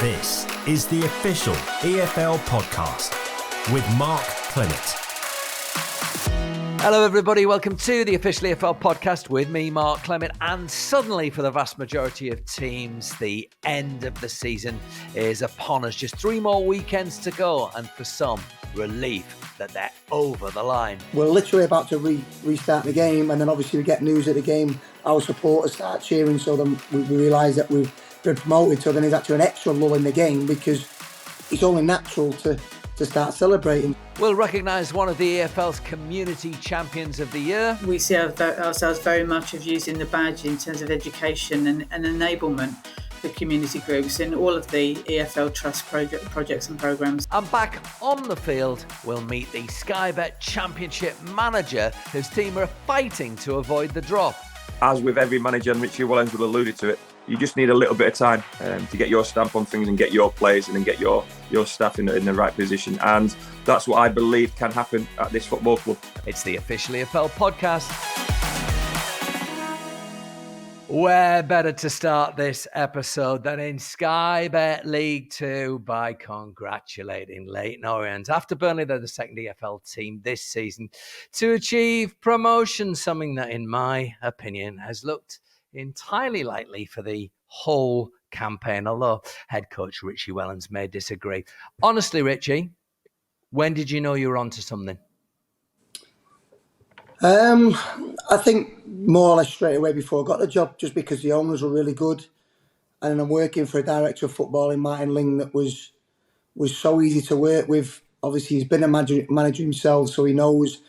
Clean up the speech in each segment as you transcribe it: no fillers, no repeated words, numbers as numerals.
This is the official EFL podcast with Mark Clement. Hello everybody, welcome to the official EFL podcast with me, Mark Clement. And suddenly, for the vast majority of teams, the end of the season is upon us. Just 3 more weekends to go, and for some, relief that they're over the line. We're literally about to restart the game, and then obviously we get news at the game. Our supporters start cheering, so then we realise that we've been promoted. So then there's actually an extra lull in the game because it's only natural to start celebrating. We'll recognise one of the EFL's community champions of the year. We see ourselves very much of using the badge in terms of education and enablement for community groups in all of the EFL Trust projects and programmes. And back on the field, we'll meet the Sky Bet Championship manager whose team are fighting to avoid the drop. As with every manager, and Richie Wellens would alluded to it, you just need a little bit of time to get your stamp on things and get your players and then get your staff in the right position. And that's what I believe can happen at this football club. It's the official EFL podcast. Where better to start this episode than in Sky Bet League 2 by congratulating Leyton Orient. After Burnley, they're the second EFL team this season to achieve promotion, something that, in my opinion, has looked entirely likely for the whole campaign, although head coach Richie Wellens may disagree. Honestly, Richie, when did you know you were onto something? I think more or less straight away before I got the job, just because the owners were really good, and then I'm working for a director of football in Martin Ling that was so easy to work with. Obviously, he's been a manager himself, so he knows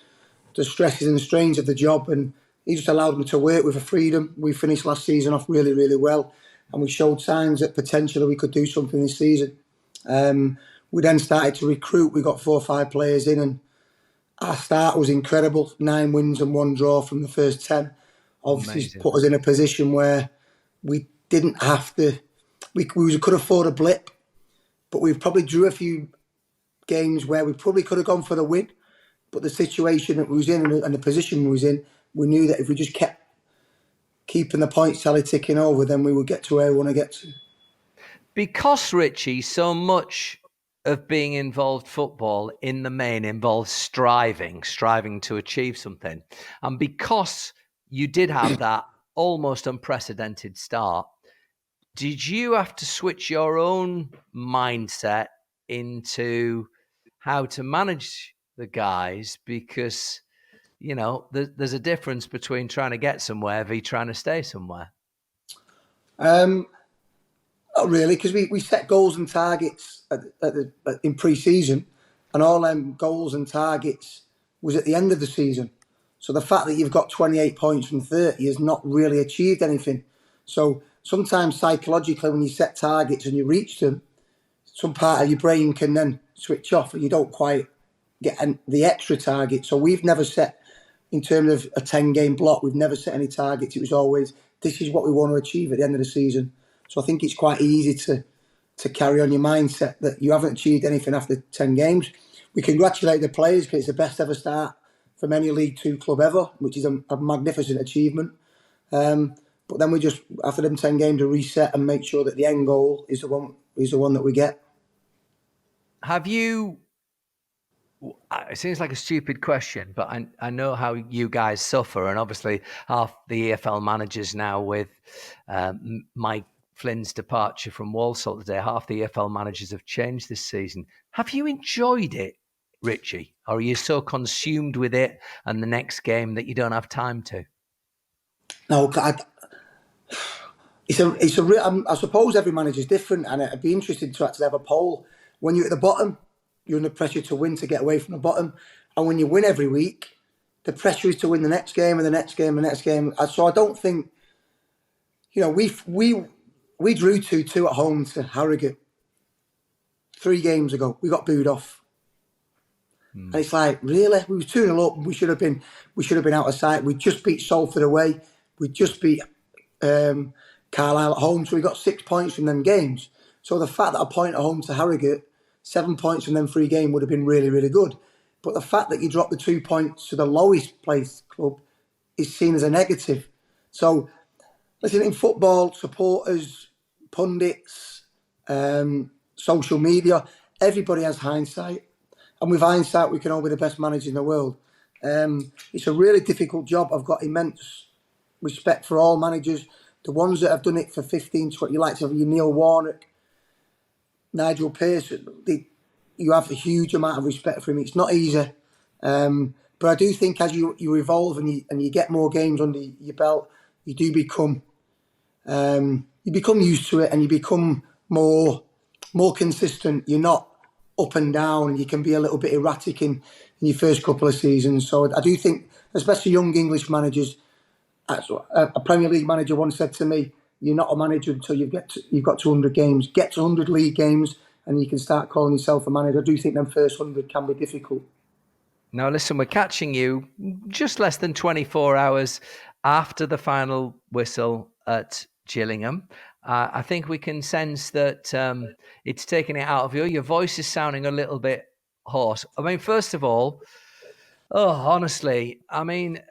the stresses and strains of the job, and he just allowed me to work with a freedom. We finished last season off really, really well, and we showed signs that potentially we could do something this season. We then started to recruit. We got 4 or 5 players in, and our start was incredible. 9 wins and 1 draw from the first 10. Obviously, Amazing. Put us in a position where we didn't have to. We could afford a blip, but we probably drew a few games where we probably could have gone for the win. But the situation that we was in and the position we was in, we knew that if we just kept keeping the points tally ticking over, then we would get to where we want to get to. Because, Richie, so much of being involved football in the main involves striving to achieve something. And because you did have that almost unprecedented start, did you have to switch your own mindset into how to manage the guys? Because, you know, there's a difference between trying to get somewhere versus trying to stay somewhere. Not really, because we set goals and targets in pre-season, and all them goals and targets was at the end of the season. So the fact that you've got 28 points from 30 has not really achieved anything. So sometimes psychologically, when you set targets and you reach them, some part of your brain can then switch off and you don't quite get the extra target. So we've never set, in terms of a 10-game block, we've never set any targets. It was always, this is what we want to achieve at the end of the season. So I think it's quite easy to carry on your mindset that you haven't achieved anything after 10 games. We congratulate the players because it's the best ever start from any League 2 club ever, which is a magnificent achievement. But then we just, after them 10 games, to reset and make sure that the end goal is the one that we get. Have you... It seems like a stupid question, but I know how you guys suffer, and obviously half the EFL managers now with Mike Flynn's departure from Walsall today, half the EFL managers have changed this season. Have you enjoyed it, Richie? Or are you so consumed with it and the next game that you don't have time to? No, I suppose every manager is different, and it'd be interesting to actually have a poll. When you're at the bottom, you're under pressure to win to get away from the bottom. And when you win every week, the pressure is to win the next game and the next game and the next game. So I don't think, you know, we drew 2-2 at home to Harrogate 3 games ago. We got booed off. And it's like, really? We were 2-0 up. We should have been out of sight. We just beat Salford away. We just beat Carlisle at home. So we got 6 points from them games. So the fact that a point at home to Harrogate, 7 points from them 3 games would have been really, really good. But the fact that you dropped the 2 points to the lowest placed club is seen as a negative. So, listen, in football, supporters, pundits, social media. Everybody has hindsight, and with hindsight, we can all be the best managers in the world. It's a really difficult job. I've got immense respect for all managers. The ones that have done it for 15, 20, you like to have your Neil Warnock, Nigel Pearson. You have a huge amount of respect for him. It's not easy. But I do think as you evolve and you get more games under your belt, you do become used to it, and you become more consistent. You're not up and down, and you can be a little bit erratic in your first couple of seasons. So I do think, especially young English managers, a Premier League manager once said to me, "You're not a manager until you've got 200 games. Get to 100 league games, and you can start calling yourself a manager." I do think them first 100 can be difficult. Now, listen, we're catching you just less than 24 hours after the final whistle at Gillingham. I think we can sense that it's taken it out of you. Your voice is sounding a little bit hoarse. I mean, first of all, honestly, I mean,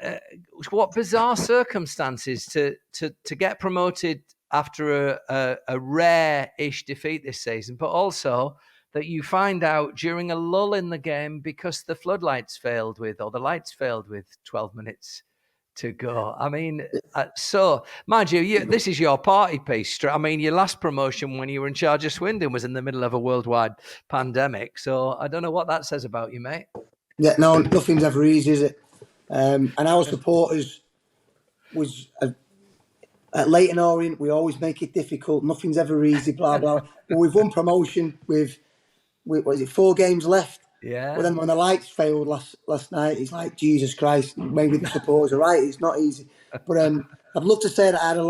what bizarre circumstances to get promoted after a rare-ish defeat this season, but also that you find out during a lull in the game because the floodlights failed or the lights failed with 12 minutes to go. I mean, so mind you, this is your party piece. I mean, your last promotion when you were in charge of Swindon was in the middle of a worldwide pandemic. So I don't know what that says about you, mate. Yeah, no, nothing's ever easy, is it? And our supporters at Leyton Orient, we always make it difficult. Nothing's ever easy, blah, blah. But we've won promotion with what is it, 4 games left? Yeah. But then when the lights failed last night, it's like, Jesus Christ, maybe the supporters are right. It's not easy. But I'd love to say that I had a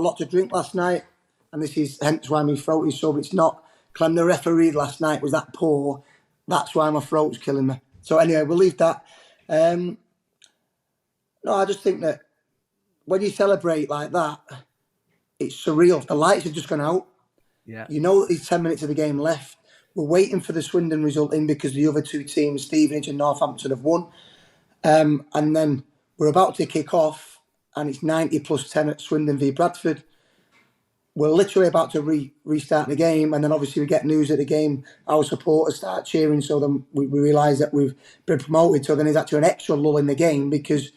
lot to drink last night, and this is hence why my throat is sore. But it's not. Clem, the referee last night was that poor. That's why my throat's killing me. So anyway, we'll leave that. No, I just think that when you celebrate like that, it's surreal. The lights have just gone out. Yeah. You know that there's 10 minutes of the game left. We're waiting for the Swindon result in because the other 2 teams, Stevenage and Northampton, have won. And then we're about to kick off, and it's 90 plus 10 at Swindon v Bradford. We're literally about to restart the game, and then obviously we get news at the game. Our supporters start cheering, so then we realise that we've been promoted. So then there's actually an extra lull in the game because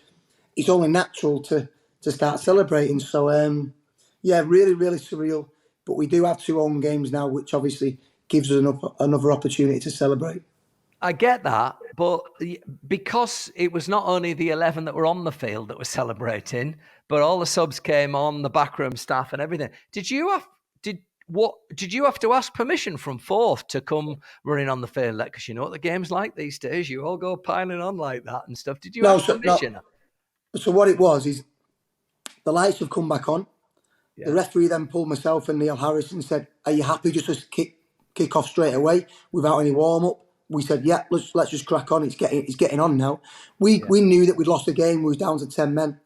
it's only natural to start celebrating. So, yeah, really, really surreal. But we do have 2 home games now, which obviously gives us another opportunity to celebrate. I get that, but because it was not only the 11 that were on the field that were celebrating, but all the subs came on, the backroom staff and everything. Did you have to ask permission from Forth to come running on the field? Because you know what the game's like these days. You all go piling on like that and stuff. Did you ask permission? So what it was is the lights have come back on. Yeah. The referee then pulled myself and Neil Harris and said, "Are you happy just to kick off straight away without any warm up?" We said, "Yeah, let's just crack on. It's getting on now." We knew that we'd lost the game. We was down to 10 men,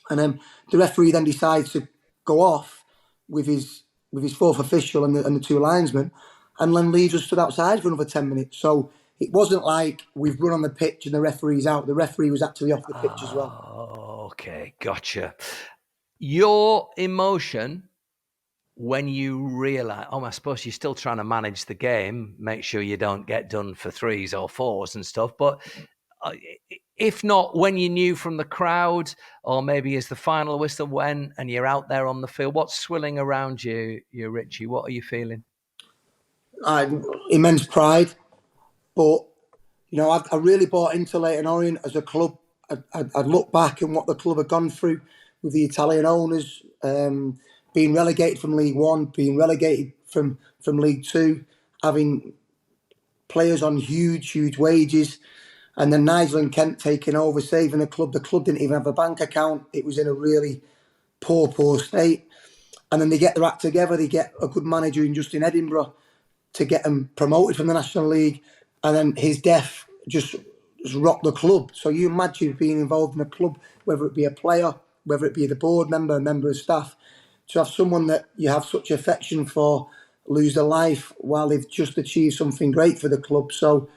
and the referee then decides to go off with his 4th official and the 2 linesmen, and then leaves us stood outside for another 10 minutes. So it wasn't like we've run on the pitch and the referee's out. The referee was actually off the pitch as well. Oh, okay, gotcha. Your emotion when you realise, I suppose you're still trying to manage the game, make sure you don't get done for 3s or 4s and stuff. But if not, when you knew from the crowd, or maybe as the final whistle went and you're out there on the field, what's swilling around you, Richie? What are you feeling? Immense pride. But, you know, I really bought into Leyton Orient as a club. I'd look back and what the club had gone through with the Italian owners, being relegated from League One, being relegated from League Two, having players on huge wages, and then Nigel and Kent taking over, saving the club. The club didn't even have a bank account. It was in a really poor state. And then they get their act together. They get a good manager in Justin Edinburgh to get them promoted from the National League. And then his death just rocked the club. So you imagine being involved in a club, whether it be a player, whether it be the board member, a member of staff, to have someone that you have such affection for lose their life while they've just achieved something great for the club. So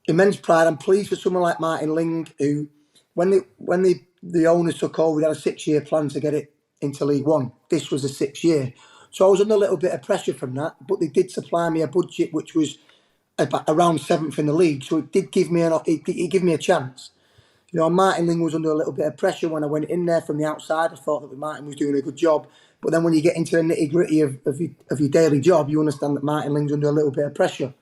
immense pride. I'm pleased for someone like Martin Ling, who, when the owners took over, they had a 6-year plan to get it into League One. This was the 6th year. So I was under a little bit of pressure from that, but they did supply me a budget which was about around 7th in the league, so it did give me it gave me a chance. You know, Martin Ling was under a little bit of pressure when I went in there from the outside. I thought that Martin was doing a good job. But then when you get into the nitty-gritty of your daily job, you understand that Martin Ling's under a little bit of pressure.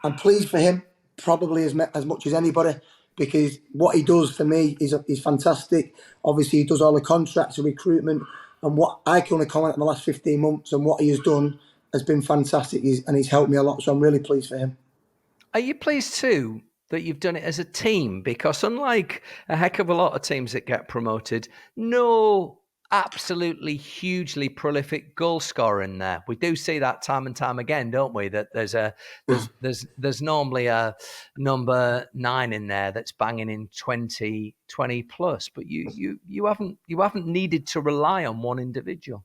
I'm pleased for him, probably as much as anybody, because what he does for me is fantastic. Obviously, he does all the contracts, the recruitment, and what I can only comment on the last 15 months and what he has done has been fantastic, and he's helped me a lot, so I'm really pleased for him. Are you pleased too that you've done it as a team? Because unlike a heck of a lot of teams that get promoted, no absolutely hugely prolific goal scorer in there. We do see that time and time again, don't we? That there's normally a number 9 in there that's banging in 20 plus, but you haven't needed to rely on one individual.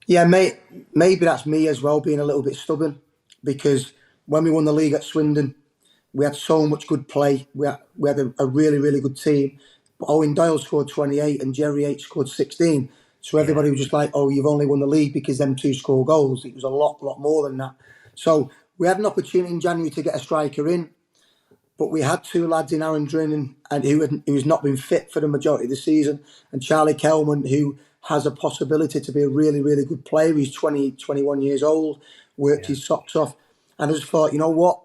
Yeah, maybe that's me as well, being a little bit stubborn, because when we won the league at Swindon, we had so much good play. We had a really, really good team. But Owen Doyle scored 28 and Jerry H scored 16. So everybody was just like, oh, you've only won the league because them 2 score goals. It was a lot more than that. So we had an opportunity in January to get a striker in, but we had 2 lads in Aaron Drinnan and who's not been fit for the majority of the season, and Charlie Kelman, who has a possibility to be a really, really good player. He's 21 years old, worked his socks off. And I just thought, you know what?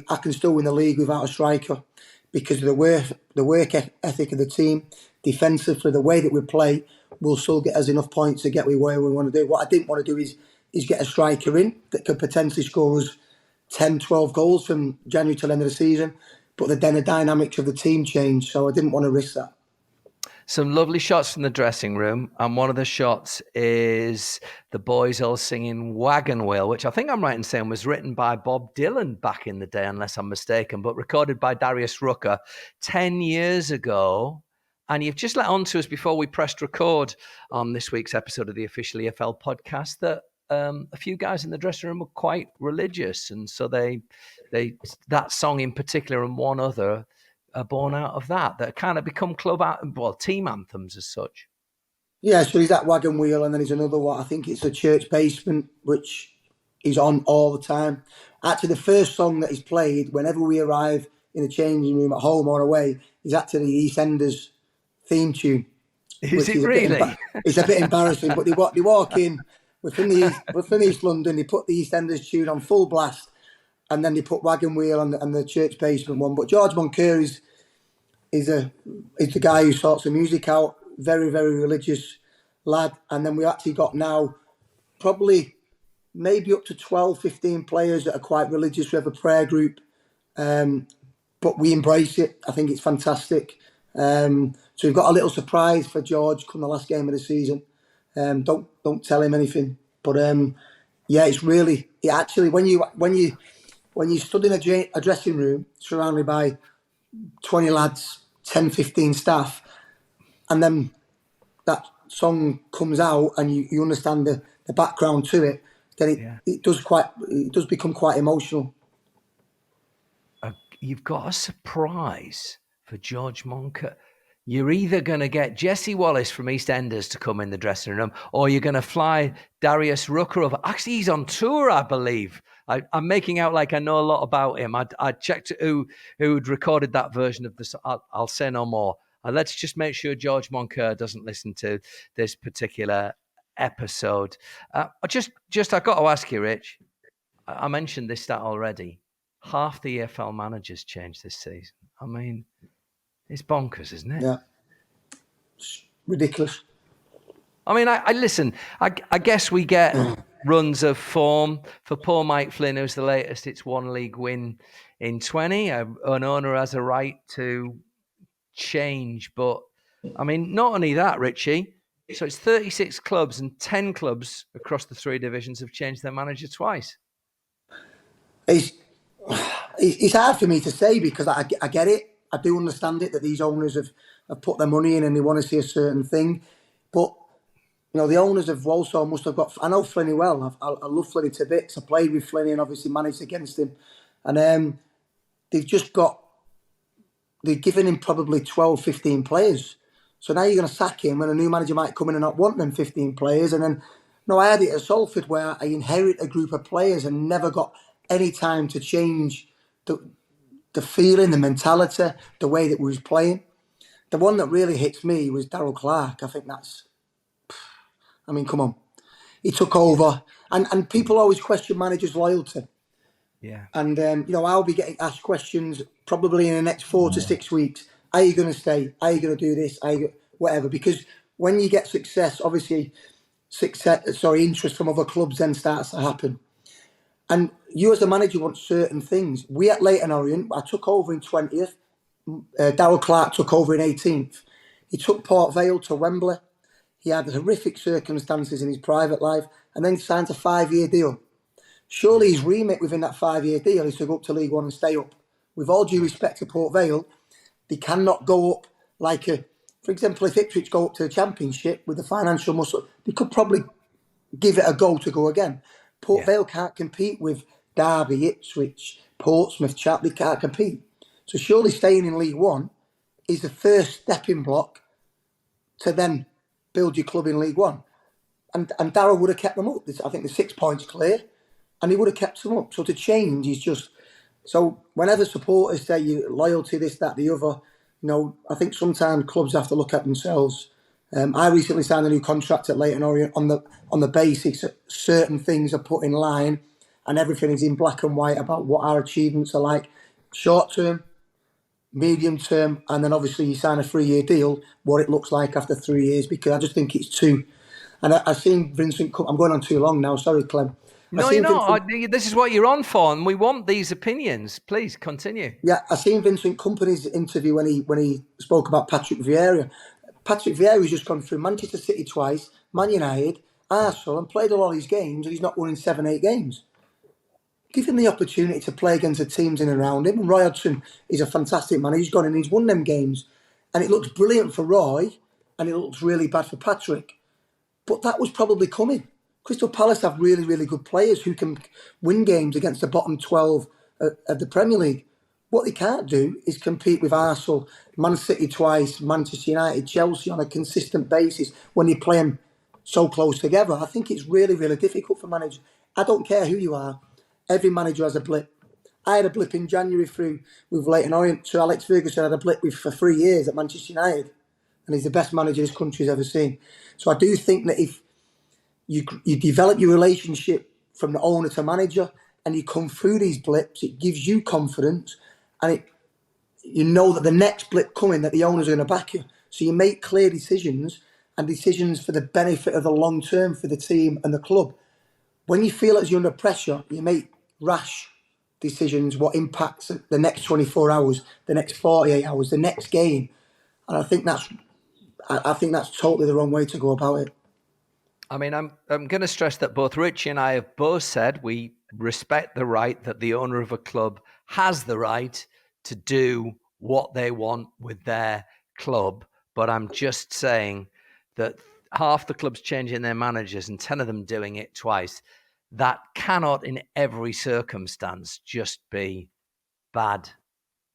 I can still win the league without a striker because of the work ethic of the team. Defensively, the way that we play will still get us enough points to get where we want to do. What I didn't want to do is get a striker in that could potentially score us 10, 12 goals from January till the end of the season. But then the dynamics of the team changed, so I didn't want to risk that. Some lovely shots from the dressing room, and one of the shots is the boys all singing Wagon Wheel, which I think I'm right in saying was written by Bob Dylan back in the day, unless I'm mistaken, but recorded by Darius Rucker 10 years ago. And you've just let on to us before we pressed record on this week's episode of the Official EFL podcast that a few guys in the dressing room were quite religious, and so they that song in particular and one other are born out of that kind of become team anthems as such. Yeah, so there's that Wagon Wheel, and then there's another one. I think it's the Church Basement, which is on all the time. Actually, the first song that is played whenever we arrive in a changing room at home or away is actually the EastEnders theme tune. Is it really? It's a bit embarrassing, but they walk in. We're from East London. They put the EastEnders tune on full blast, and then they put Wagon Wheel and the Church Basement one. But George Moncur is the guy who sorts the music out. Very, very religious lad. And then we actually got now probably maybe up to 12, 15 players that are quite religious. We have a prayer group, but we embrace it. I think it's fantastic. So we've got a little surprise for George come the last game of the season. Don't tell him anything. But it's really actually when you stood in a dressing room surrounded by 20 lads, 10, 15 staff, and then that song comes out and you understand the background to it, then it does become quite emotional. You've got a surprise for George Moncur. You're either going to get Jesse Wallace from EastEnders to come in the dressing room, or you're going to fly Darius Rucker over. Actually, he's on tour, I believe. I'm making out like I know a lot about him. I checked who'd recorded that version of the song. I'll say no more. Let's just make sure George Moncur doesn't listen to this particular episode. I got to ask you, Rich. I mentioned this stat already. Half the EFL managers changed this season. I mean, it's bonkers, isn't it? Yeah, it's ridiculous. I mean, I listen. I guess we get runs of form. For poor Mike Flynn, who's the latest, it's one league win in 20. An owner has a right to change, but I mean, not only that, Richie. So it's 36 clubs and 10 clubs across the 3 divisions have changed their manager twice. It's hard for me to say because I get it. I do understand it that these owners have put their money in and they want to see a certain thing. But, you know, the owners of Walsall must have got... I know Flinny well. I love Flinny to bits. I played with Flinny and obviously managed against him. And they've given him probably 12, 15 players. So now you're going to sack him and a new manager might come in and not want them 15 players. And then No, I had it at Salford where I inherit a group of players and never got any time to change the feeling, the mentality, the way that we was playing. The one that really hits me was Darryl Clark. I think I mean, come on. He took over. And people always question managers' loyalty. Yeah. And, I'll be getting asked questions probably in the next 4 to 6 weeks. Are you going to stay? Are you going to do this? Whatever. Because when you get success, obviously, interest from other clubs then starts to happen. And you as a manager want certain things. We at Leyton Orient, I took over in 20th. Darryl Clark took over in 18th. He took Port Vale to Wembley. He had horrific circumstances in his private life and then signed a 5-year deal. Surely his remit within that 5-year deal is to go up to League One and stay up. With all due respect to Port Vale, they cannot go up for example, if Ipswich go up to the Championship with the financial muscle, they could probably give it a go to go again. Port Vale can't compete with Derby, Ipswich, Portsmouth, They can't compete. So surely staying in League One is the first stepping block to then build your club in League One. And Darryl would have kept them up. I think the 6 points clear, and he would have kept them up. So to change is just... So whenever supporters say loyalty, this, that, the other, I think sometimes clubs have to look at themselves. I recently signed a new contract at Leyton Orient on the basis that certain things are put in line and everything is in black and white about what our achievements are like. Short term, medium term, and then obviously you sign a 3-year deal, what it looks like after 3 years, because I just think it's too... And I've seen Vincent... I'm going on too long now, sorry, Clem. No, you're not. This is what you're on for, and we want these opinions. Please continue. Yeah, I seen Vincent Kompany's interview when he spoke about Patrick Vieira. Patrick Vieira's just gone through Manchester City twice, Man United, Arsenal, and played all these games, and he's not winning 7-8 games. Give him the opportunity to play against the teams in and around him. And Roy Hodgson is a fantastic man. He's gone and he's won them games, and it looks brilliant for Roy, and it looks really bad for Patrick. But that was probably coming. Crystal Palace have really, really good players who can win games against the bottom 12 of the Premier League. What they can't do is compete with Arsenal, Man City twice, Manchester United, Chelsea on a consistent basis when you play them so close together. I think it's really, really difficult for managers. I don't care who you are. Every manager has a blip. I had a blip in January with Leyton Orient. Sir Alex Ferguson had a blip for 3 years at Manchester United. And he's the best manager this country's ever seen. So I do think that if you develop your relationship from the owner to manager and you come through these blips, it gives you confidence, and you know that the next blip coming, that the owners are going to back you. So you make clear decisions, and decisions for the benefit of the long term for the team and the club. When you feel as you're under pressure, you make rash decisions, what impacts the next 24 hours, the next 48 hours, the next game. And I think that's totally the wrong way to go about it. I mean, I'm going to stress that both Richie and I have both said we respect the right that the owner of a club has the right to do what they want with their club. But I'm just saying that half the clubs changing their managers and 10 of them doing it twice, that cannot in every circumstance just be bad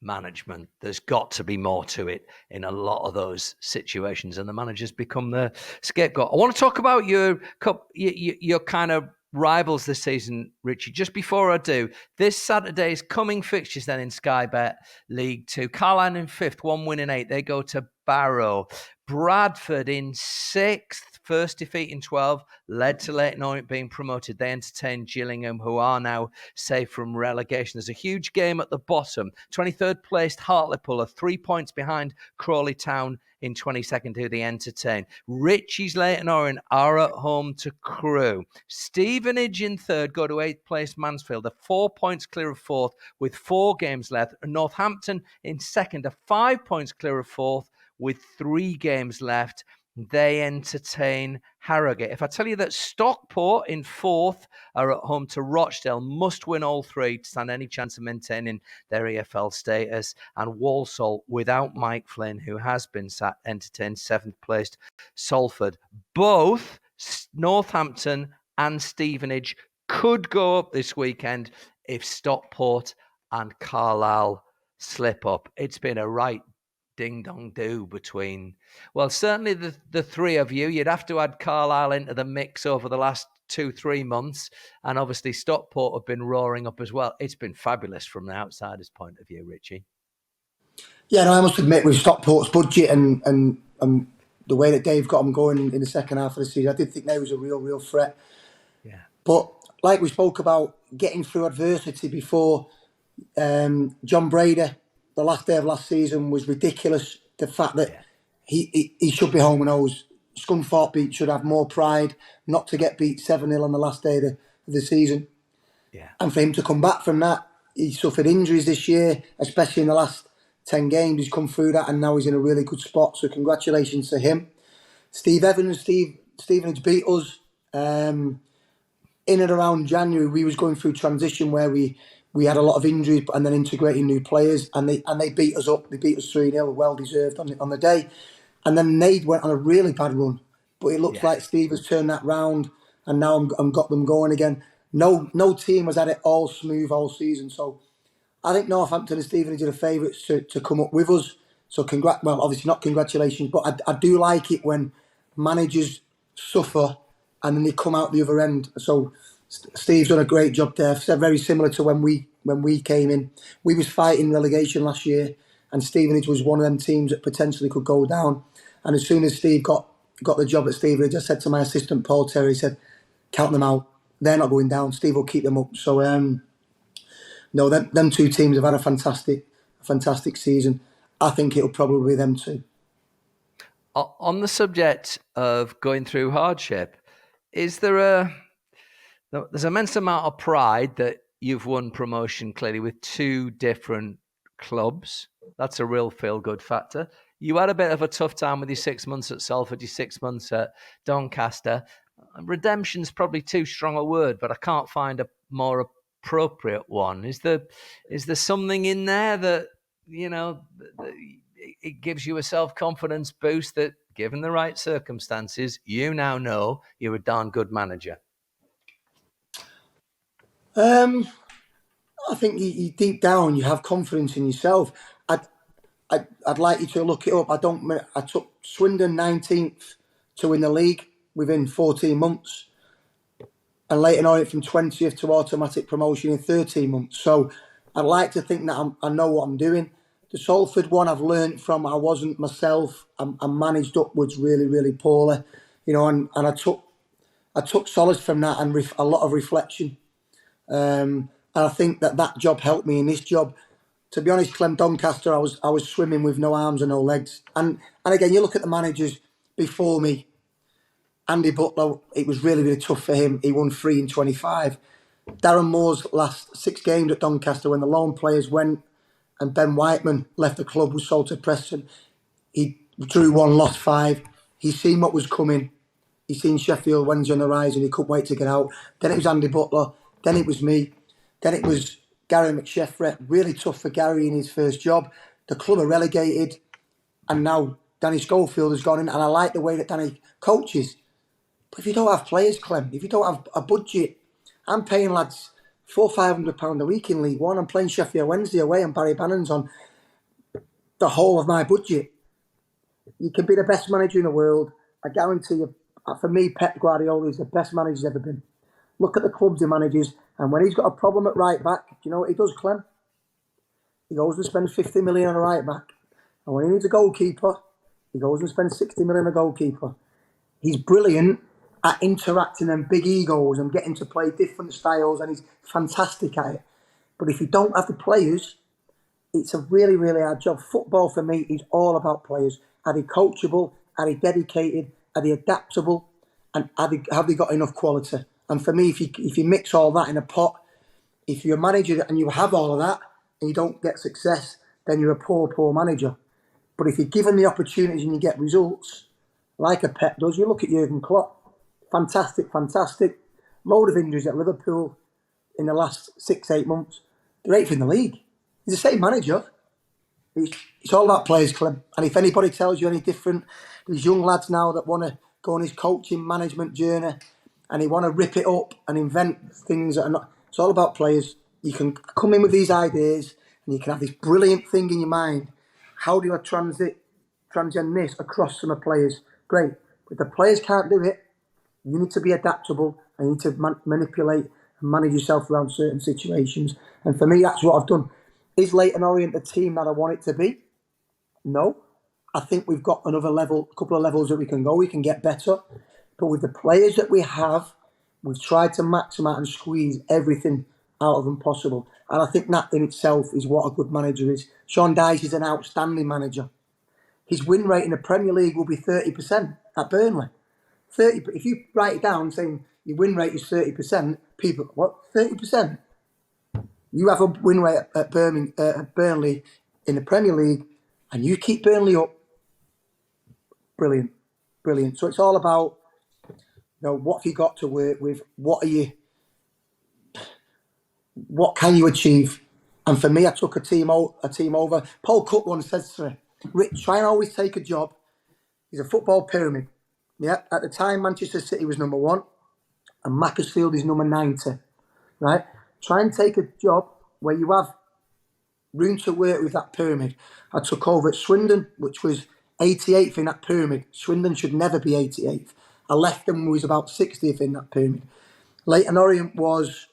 management. There's got to be more to it in a lot of those situations, and the managers become the scapegoat. I want to talk about your kind of rivals this season, Richie. Just before I do, this Saturday's coming fixtures then in Sky Bet League 2. Carlisle in 5th, 1 win in 8. They go to Barrow. Bradford in 6th, first defeat in 12, led to Leyton Orient being promoted. They entertained Gillingham, who are now safe from relegation. There's a huge game at the bottom. 23rd placed Hartlepool are 3 points behind Crawley Town in 22nd, who they entertain. Richie's Leyton Orient are at home to Crewe. Stevenage in 3rd go to 8th place Mansfield. They're 4 points clear of 4th with 4 games left. Northampton in 2nd are 5 points clear of 4th with 3 games left. They entertain Harrogate. If I tell you that Stockport in 4th are at home to Rochdale, must win all 3 to stand any chance of maintaining their EFL status. And Walsall, without Mike Flynn, who has been entertained 7th placed Salford. Both Northampton and Stevenage could go up this weekend if Stockport and Carlisle slip up. It's been a right ding-dong-do between, well, certainly the three of you. You'd have to add Carlisle into the mix over the last 2-3 months. And obviously Stockport have been roaring up as well. It's been fabulous from the outsider's point of view, Richie. Yeah, no, I must admit, with Stockport's budget and the way that Dave got them going in the second half of the season, I did think they was a real threat. Yeah. But like we spoke about, getting through adversity before, John Brady, the last day of last season was ridiculous. The fact that he should be home and hose. Scunthorpe Beat should have more pride not to get beat 7-0 on the last day of the season. Yeah. And for him to come back from that, he suffered injuries this year, especially in the last 10 games. He's come through that and now he's in a really good spot. So congratulations to him. Steve Evans, Stevenage beat us. In and around January, we was going through transition where we had a lot of injuries and then integrating new players, and they beat us up. They beat us 3-0, well deserved on the day. And then they went on a really bad run, but it looks like Steve has turned that round, and now I'm got them going again. No team has had it all smooth all season, so I think Northampton and Stevenage are the favourites to come up with us. So well, obviously not congratulations, but I do like it when managers suffer and then they come out the other end. So Steve's done a great job there. Very similar to when we came in. We was fighting relegation last year, and Stevenage was one of them teams that potentially could go down. And as soon as Steve got the job at Stevenage, I said to my assistant Paul Terry, he said, count them out. They're not going down. Steve will keep them up. So no, them two teams have had a fantastic season. I think it'll probably be them two. On the subject of going through hardship, is there's an immense amount of pride that you've won promotion clearly with two different clubs. That's a real feel-good factor. You had a bit of a tough time with your 6 months at Salford, your 6 months at Doncaster. Redemption's probably too strong a word, but I can't find a more appropriate one. Is there something in there that, it gives you a self-confidence boost that, given the right circumstances, you now know you're a darn good manager? I think you deep down you have confidence in yourself. I'd like you to look it up. I took Swindon 19th to win the league within 14 months, and Leyton Orient from 20th to automatic promotion in 13 months. So I'd like to think that I know what I'm doing. The Salford one I've learned from. I wasn't myself. I managed upwards really poorly, and I took solace from that and a lot of reflection. And I think that job helped me in this job. To be honest, Clem, Doncaster, I was swimming with no arms and no legs. And again, you look at the managers before me. Andy Butler, it was really tough for him. He won 3 in 25. Darren Moore's last 6 games at Doncaster, when the loan players went and Ben Whiteman left the club, was sold to Preston. He drew 1, lost 5. He's seen what was coming. He's seen Sheffield Wednesday on the rise and he couldn't wait to get out. Then it was Andy Butler. Then it was me. Then it was Gary McSheffrey. Really tough for Gary in his first job. The club are relegated. And now Danny Schofield has gone in. And I like the way that Danny coaches. But if you don't have players, Clem, if you don't have a budget, I'm paying lads £400-500 a week in League One. I'm playing Sheffield Wednesday away and Barry Bannon's on the whole of my budget. You can be the best manager in the world. I guarantee you, for me, Pep Guardiola is the best manager he's ever been. Look at the clubs he manages, and when he's got a problem at right back, do you know what he does, Clem? He goes and spends 50 million on a right back. And when he needs a goalkeeper, he goes and spends 60 million on a goalkeeper. He's brilliant at interacting them big egos and getting to play different styles, and he's fantastic at it. But if you don't have the players, it's a really hard job. Football for me is all about players. Are they coachable? Are they dedicated? Are they adaptable? And have they got enough quality? And for me, if you mix all that in a pot, if you're a manager and you have all of that and you don't get success, then you're a poor manager. But if you're given the opportunities and you get results, like a Pep does, you look at Jurgen Klopp. Fantastic. Load of injuries at Liverpool in the last 6-8 months. They're 8th in the league. He's the same manager. It's all about players, Clem. And if anybody tells you any different, these young lads now that want to go on his coaching management journey and they want to rip it up and invent things that are not... It's all about players. You can come in with these ideas and you can have this brilliant thing in your mind, how do I transcend this across some of the players? Great. But if the players can't do it, you need to be adaptable and you need to manipulate and manage yourself around certain situations. And for me, that's what I've done. Is Leyton Orient the team that I want it to be? No. I think we've got a couple of levels that we can go. We can get better. But with the players that we have, we've tried to maximize and squeeze everything out of them possible. And I think that in itself is what a good manager is. Sean Dyche is an outstanding manager. His win rate in the Premier League will be 30% at Burnley. 30. If you write it down saying your win rate is 30%, people, what, 30%? You have a win rate at Burnley in the Premier League and you keep Burnley up. Brilliant. Brilliant. So it's all about, what have you got to work with? What can you achieve? And for me, I took a team over. Paul Cook once says to me, Rich, try and always take a job. He's a football pyramid. Yeah. At the time, Manchester City was number 1 and Macclesfield is number 90. Right? Try and take a job where you have room to work with that pyramid. I took over at Swindon, which was 88th in that pyramid. Swindon should never be 88th. I left them who was about 60th in that pyramid. Leyton Orient was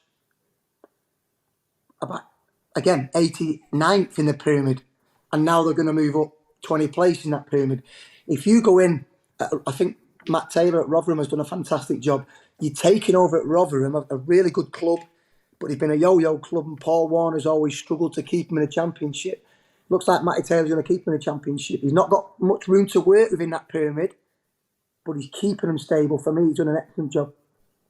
about, again, 89th in the pyramid. And now they're going to move up 20 places in that pyramid. If you go in, I think Matt Taylor at Rotherham has done a fantastic job. You're taking over at Rotherham, a really good club, but he's been a yo-yo club and Paul Warner's always struggled to keep him in the Championship. Looks like Matty Taylor's going to keep him in the Championship. He's not got much room to work within that pyramid, but he's keeping them stable. For me, he's done an excellent job.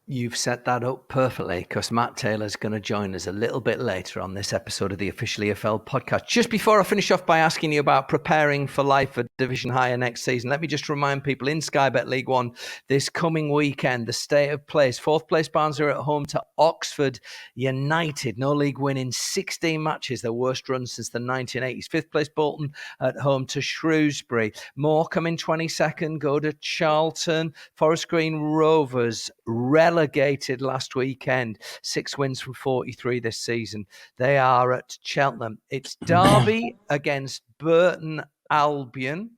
You've set that up perfectly because Matt Taylor's going to join us a little bit later on this episode of the Official EFL podcast. Just before I finish off by asking you about preparing for life at Division Higher next season, let me just remind people in Sky Bet League One this coming weekend, the state of place. 4th place Barnsley are at home to Oxford United. No league win in 16 matches, their worst run since the 1980s. 5th place Bolton at home to Shrewsbury. Morecambe in 22nd go to Charlton. Forest Green Rovers relegated last weekend. 6 wins from 43 this season. They are at Cheltenham. It's Derby against Burton Albion.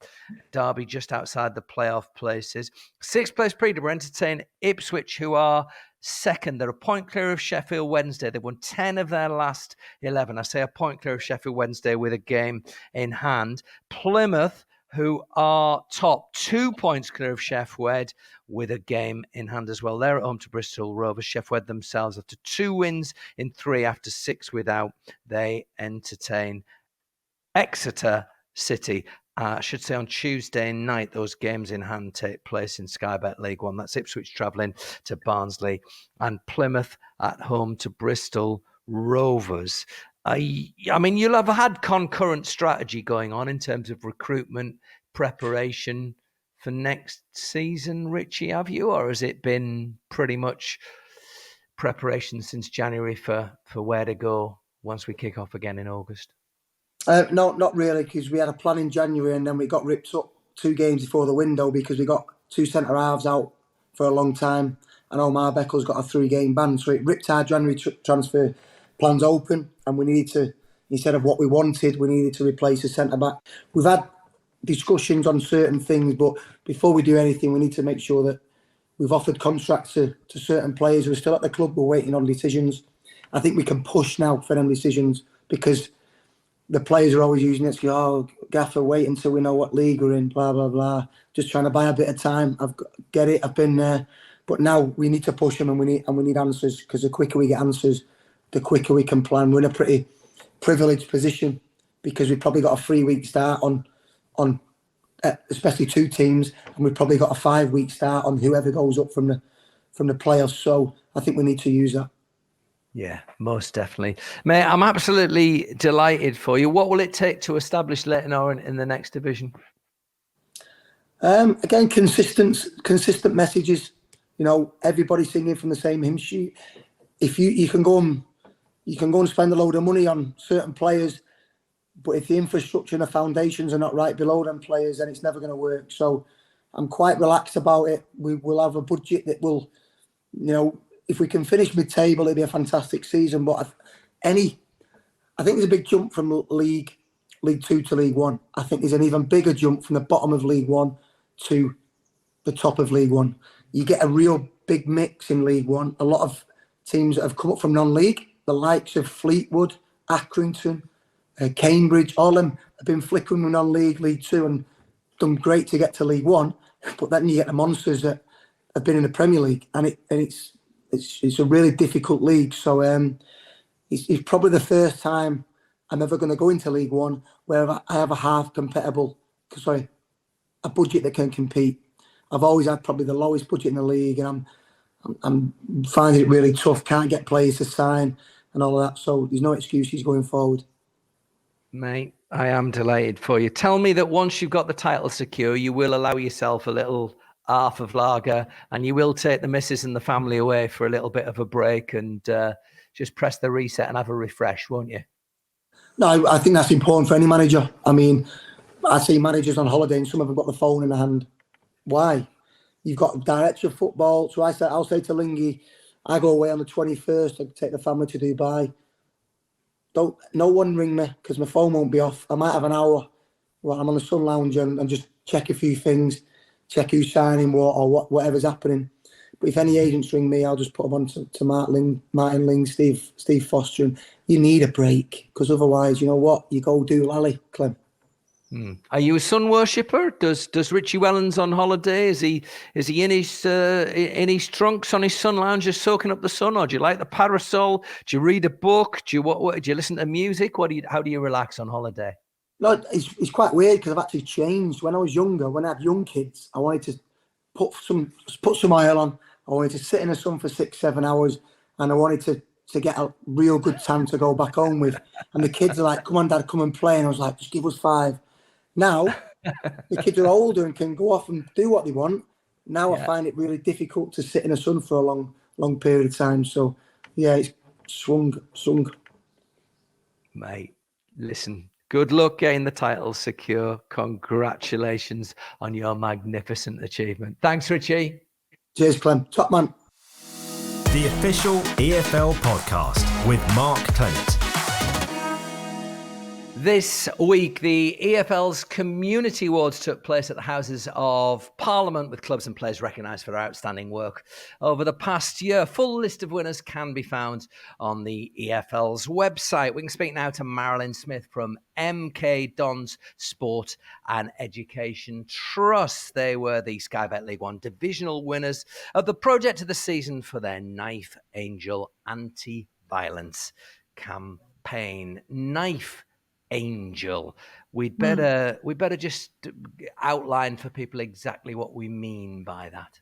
Derby just outside the playoff places. 6th place Peterborough entertain Ipswich, who are second. They're a point clear of Sheffield Wednesday. They've won 10 of their last 11. I say a point clear of Sheffield Wednesday with a game in hand. Plymouth, who are top, 2 points clear of Sheff Wed with a game in hand as well. They're at home to Bristol Rovers. Sheff Wed themselves, after 2 wins in 3 after 6 without, they entertain Exeter City. I should say on Tuesday night, those games in hand take place in Sky Bet League One. That's Ipswich travelling to Barnsley and Plymouth at home to Bristol Rovers. I mean, you'll have had concurrent strategy going on in terms of recruitment, preparation for next season, Richie, have you? Or has it been pretty much preparation since January for where to go once we kick off again in August? No, not really, because we had a plan in January and then we got ripped up 2 games before the window because we got 2 centre-halves out for a long time and Omar Beckel's got a 3-game ban. So it ripped our January transfer plans open and we needed to, instead of what we wanted, we needed to replace a centre-back. We've had discussions on certain things, but before we do anything, we need to make sure that we've offered contracts to certain players who are still at the club. We're waiting on decisions. I think we can push now for them decisions because the players are always using it to go, oh, Gaffer, wait until we know what league we're in, blah, blah, blah. Just trying to buy a bit of time. I've been there. But now we need to push them and we need answers, because the quicker we get answers, the quicker we can plan. We're in a pretty privileged position because we've probably got a 3-week start on especially 2 teams, and we've probably got a 5-week start on whoever goes up from the playoffs. So I think we need to use that. Yeah, most definitely. Mate, I'm absolutely delighted for you. What will it take to establish Leyton Orient in the next division? Again, consistent messages. You know, everybody singing from the same hymn sheet. If you can go and spend a load of money on certain players, but if the infrastructure and the foundations are not right below them players, then it's never going to work. So I'm quite relaxed about it. We will have a budget that will, you know, if we can finish mid-table, it'd be a fantastic season. But I think there's a big jump from league League Two to League One. I think there's an even bigger jump from the bottom of League One to the top of League One. You get a real big mix in League One. A lot of teams that have come up from non-league, the likes of Fleetwood, Accrington, Cambridge, all of them have been flickering with non-league, League Two, and done great to get to League One. But then you get the monsters that have been in the Premier League, and it's a really difficult league. So it's probably the first time I'm ever going to go into League One where I have a budget that can compete. I've always had probably the lowest budget in the league, and I'm finding it really tough. Can't get players to sign and all of that. So there's no excuses going forward. Mate, I am delighted for you. Tell me that once you've got the title secure, you will allow yourself a little half of lager, and you will take the missus and the family away for a little bit of a break and just press the reset and have a refresh, won't you? No, I think that's important for any manager. I mean, I see managers on holiday and some of them got the phone in the hand. Why? You've got director of football. So I'll say to Lingy, I go away on the 21st. I take the family to Dubai. No one ring me because my phone won't be off. I might have an hour while I'm on the sun lounge and just check a few things, check who's signing what or whatever's happening. But if any agents ring me, I'll just put them on to Martin Ling, Steve Foster. And you need a break because otherwise, you know what? You go do lally, Clem. Are you a sun worshipper? Does Richie Wellens on holiday? Is he in his trunks on his sun lounge just soaking up the sun, or do you like the parasol? Do you read a book? Do you listen to music? How do you relax on holiday? No, it's quite weird because I've actually changed. When I was younger, when I had young kids, I wanted to put some oil on. I wanted to sit in the sun for 6-7 hours, and I wanted to get a real good tan to go back home with. And the kids are like, "Come on, Dad, come and play." And I was like, "Just give us 5." Now, the kids are older and can go off and do what they want. Now I find it really difficult to sit in the sun for a long period of time. So, yeah, it's swung. Mate, listen, good luck getting the title secure. Congratulations on your magnificent achievement. Thanks, Richie. Cheers, Clem. Top man. The official EFL podcast with Mark Clement. This week, the EFL's Community Awards took place at the Houses of Parliament, with clubs and players recognised for their outstanding work over the past year. Full list of winners can be found on the EFL's website. We can speak now to Marilyn Smith from MK Dons Sport and Education Trust. They were the Sky Bet League One divisional winners of the project of the season for their Knife Angel anti-violence campaign. Knife Angel. We'd better just outline for people exactly what we mean by that.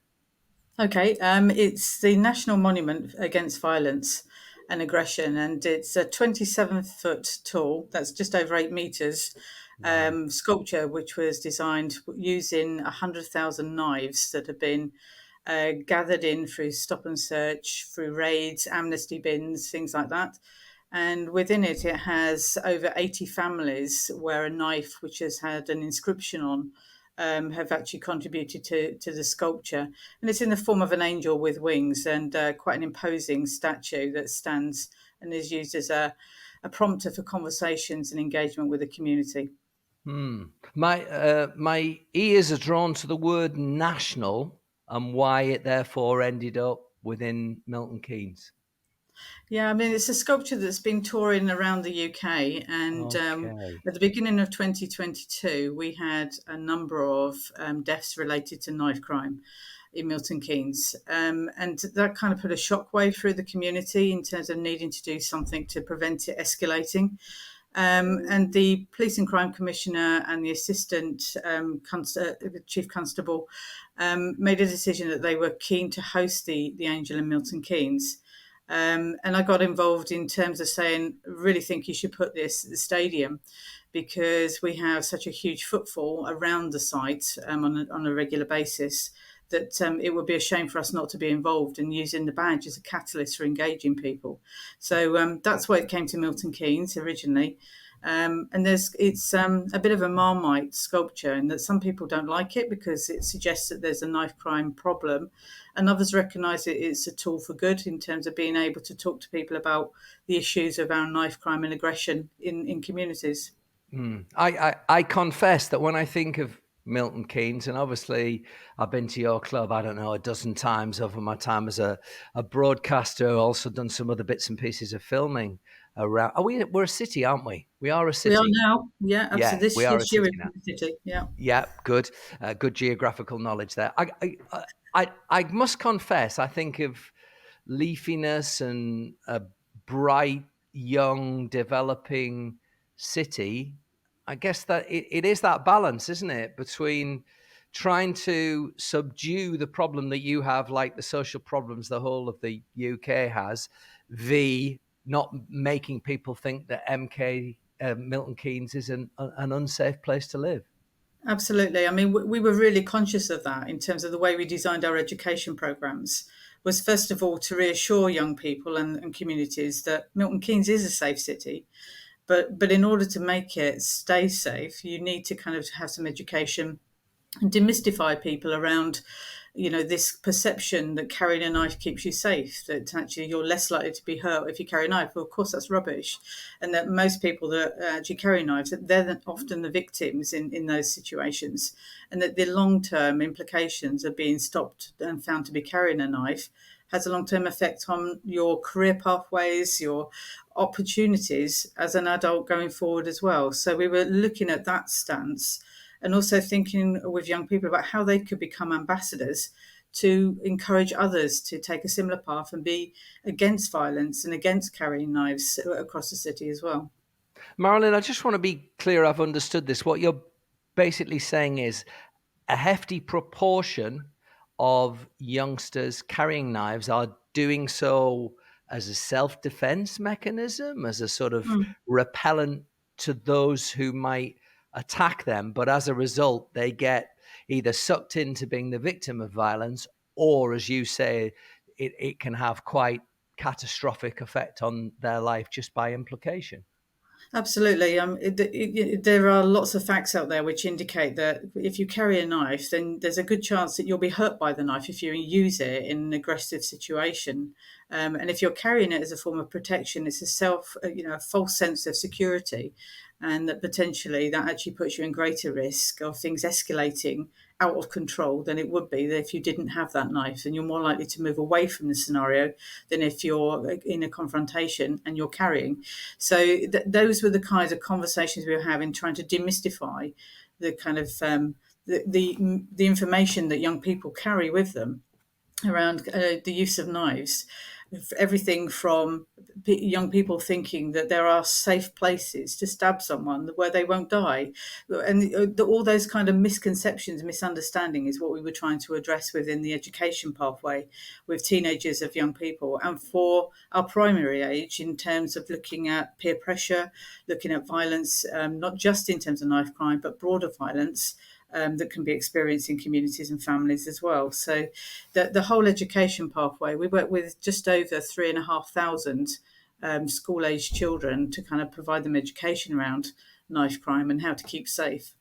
Okay, it's the National Monument Against Violence and Aggression, and it's a 27-foot tall, that's just over 8 metres, sculpture which was designed using 100,000 knives that have been gathered in through stop and search, through raids, amnesty bins, things like that. And within it has over 80 families where a knife which has had an inscription on have actually contributed to the sculpture. And it's in the form of an angel with wings and quite an imposing statue that stands and is used as a prompter for conversations and engagement with the community. My ears are drawn to the word national and why it therefore ended up within Milton Keynes. Yeah, I mean, it's a sculpture that's been touring around the UK, and at the beginning of 2022, we had a number of deaths related to knife crime in Milton Keynes, and that kind of put a shockwave through the community in terms of needing to do something to prevent it escalating. And the Police and Crime Commissioner and the Assistant Chief Constable made a decision that they were keen to host the Angel in Milton Keynes. And I got involved in terms of saying, really think you should put this at the stadium because we have such a huge footfall around the site on a regular basis that it would be a shame for us not to be involved in using the badge as a catalyst for engaging people. So that's why it came to Milton Keynes originally. And it's a bit of a Marmite sculpture in that some people don't like it because it suggests that there's a knife crime problem, and others recognise it's a tool for good in terms of being able to talk to people about the issues around knife crime and aggression in communities. I confess that when I think of Milton Keynes, and obviously I've been to your club, I don't know, a dozen times over my time as a broadcaster, also done some other bits and pieces of filming around. We're a city, aren't we? We are a We are city. now, yeah, Yeah, absolutely. we are a This year city we're now. in the city, yeah. Yeah, good. Good geographical knowledge there. I must confess, I think of leafiness and a bright, young, developing city. I guess that it is that balance, isn't it, between trying to subdue the problem that you have, like the social problems the whole of the UK has, not making people think that Milton Keynes is an unsafe place to live. Absolutely. I mean, we were really conscious of that in terms of the way we designed our education programs. Was first of all to reassure young people and communities that Milton Keynes is a safe city, but in order to make it stay safe, you need to kind of have some education and demystify people around, this perception that carrying a knife keeps you safe, that actually you're less likely to be hurt if you carry a knife. Well, of course, that's rubbish. And that most people that actually carry knives, they're often the victims in those situations. And that the long-term implications of being stopped and found to be carrying a knife has a long-term effect on your career pathways, your opportunities as an adult going forward as well. So we were looking at that stance and also thinking with young people about how they could become ambassadors to encourage others to take a similar path and be against violence and against carrying knives across the city as well. Marilyn, I just want to be clear I've understood this. What you're basically saying is a hefty proportion of youngsters carrying knives are doing so as a self-defense mechanism, as a sort of repellent to those who might attack them. But as a result, they get either sucked into being the victim of violence, or, as you say, it can have quite catastrophic effect on their life just by implication. Absolutely. There are lots of facts out there which indicate that if you carry a knife, then there's a good chance that you'll be hurt by the knife if you use it in an aggressive situation. And if you're carrying it as a form of protection, it's a false sense of security, and that potentially that actually puts you in greater risk of things escalating out of control than it would be if you didn't have that knife. And you're more likely to move away from the scenario than if you're in a confrontation and you're carrying. So those were the kinds of conversations we were having, trying to demystify the kind of the information that young people carry with them around the use of knives. Everything from young people thinking that there are safe places to stab someone where they won't die. And all those kind of misconceptions, misunderstanding is what we were trying to address within the education pathway with teenagers of young people. And for our primary age, in terms of looking at peer pressure, looking at violence, not just in terms of knife crime, but broader violence, that can be experienced in communities and families as well. So the whole education pathway, we work with just over 3,500 school-aged children to kind of provide them education around knife crime and how to keep safe.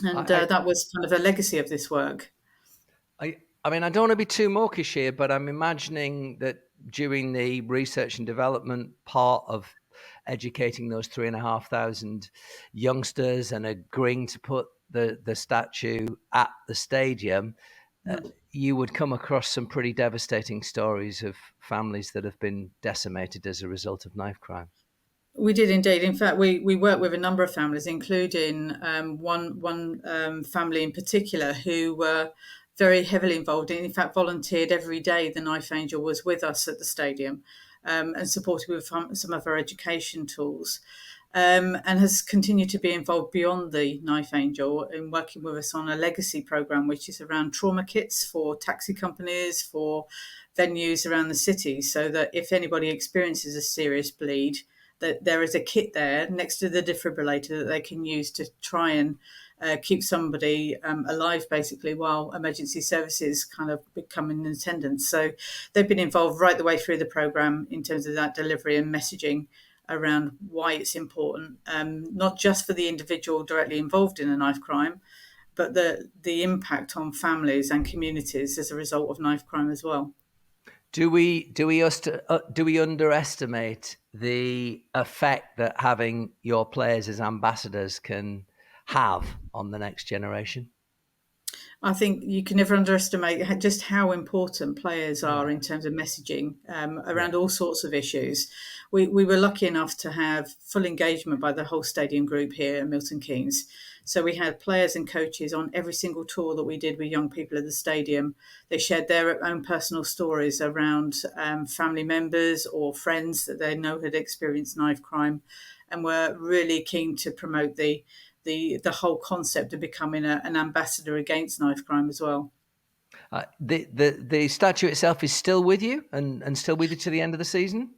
And that was kind of a legacy of this work. I mean, I don't want to be too mawkish here, but I'm imagining that during the research and development part of educating those 3,500 youngsters and agreeing to put the statue at the stadium, you would come across some pretty devastating stories of families that have been decimated as a result of knife crime. We did indeed. In fact, we worked with a number of families, including one family in particular who were very heavily involved in fact, volunteered every day. The Knife Angel was with us at the stadium and supported with some of our education tools. And has continued to be involved beyond the Knife Angel in working with us on a legacy program, which is around trauma kits for taxi companies, for venues around the city, so that if anybody experiences a serious bleed, that there is a kit there next to the defibrillator that they can use to try and keep somebody alive, basically, while emergency services kind of become in attendance. So they've been involved right the way through the program in terms of that delivery and messaging around why it's important, not just for the individual directly involved in a knife crime, but the impact on families and communities as a result of knife crime as well. Do we underestimate the effect that having your players as ambassadors can have on the next generation? I think you can never underestimate just how important players are in terms of messaging around all sorts of issues. We were lucky enough to have full engagement by the whole stadium group here at Milton Keynes. So we had players and coaches on every single tour that we did with young people at the stadium. They shared their own personal stories around family members or friends that they know had experienced knife crime, and were really keen to promote the whole concept of becoming an ambassador against knife crime as well. The statue itself is still with you and still with you to the end of the season?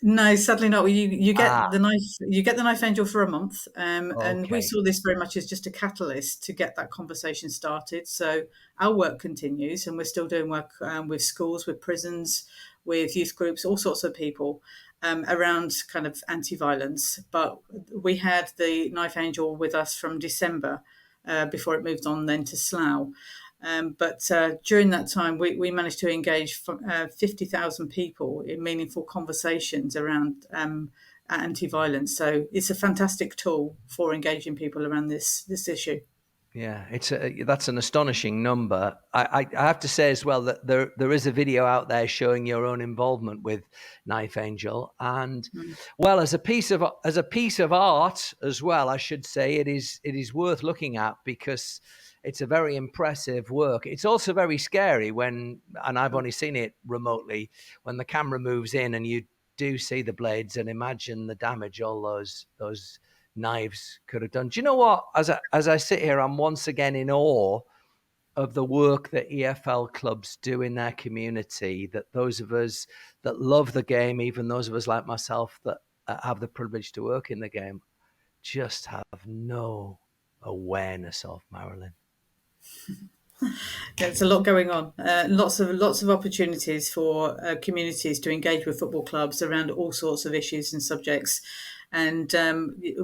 No, sadly not. You get the knife. You get the Knife Angel for a month, and we saw this very much as just a catalyst to get that conversation started. So our work continues, and we're still doing work with schools, with prisons, with youth groups, all sorts of people around kind of anti-violence. But we had the Knife Angel with us from December before it moved on then to Slough. But during that time, we managed to engage 50,000 people in meaningful conversations around anti-violence. So it's a fantastic tool for engaging people around this issue. Yeah, that's an astonishing number. I have to say as well that there is a video out there showing your own involvement with Knife Angel, and well, as a piece of art as well, I should say it is worth looking at, because it's a very impressive work. It's also very scary and I've only seen it remotely, when the camera moves in and you do see the blades and imagine the damage all those knives could have done. Do you know what? As I sit here, I'm once again in awe of the work that EFL clubs do in their community, that those of us that love the game, even those of us like myself that have the privilege to work in the game, just have no awareness of, Marilyn. There's a lot going on. Lots of opportunities for communities to engage with football clubs around all sorts of issues and subjects. And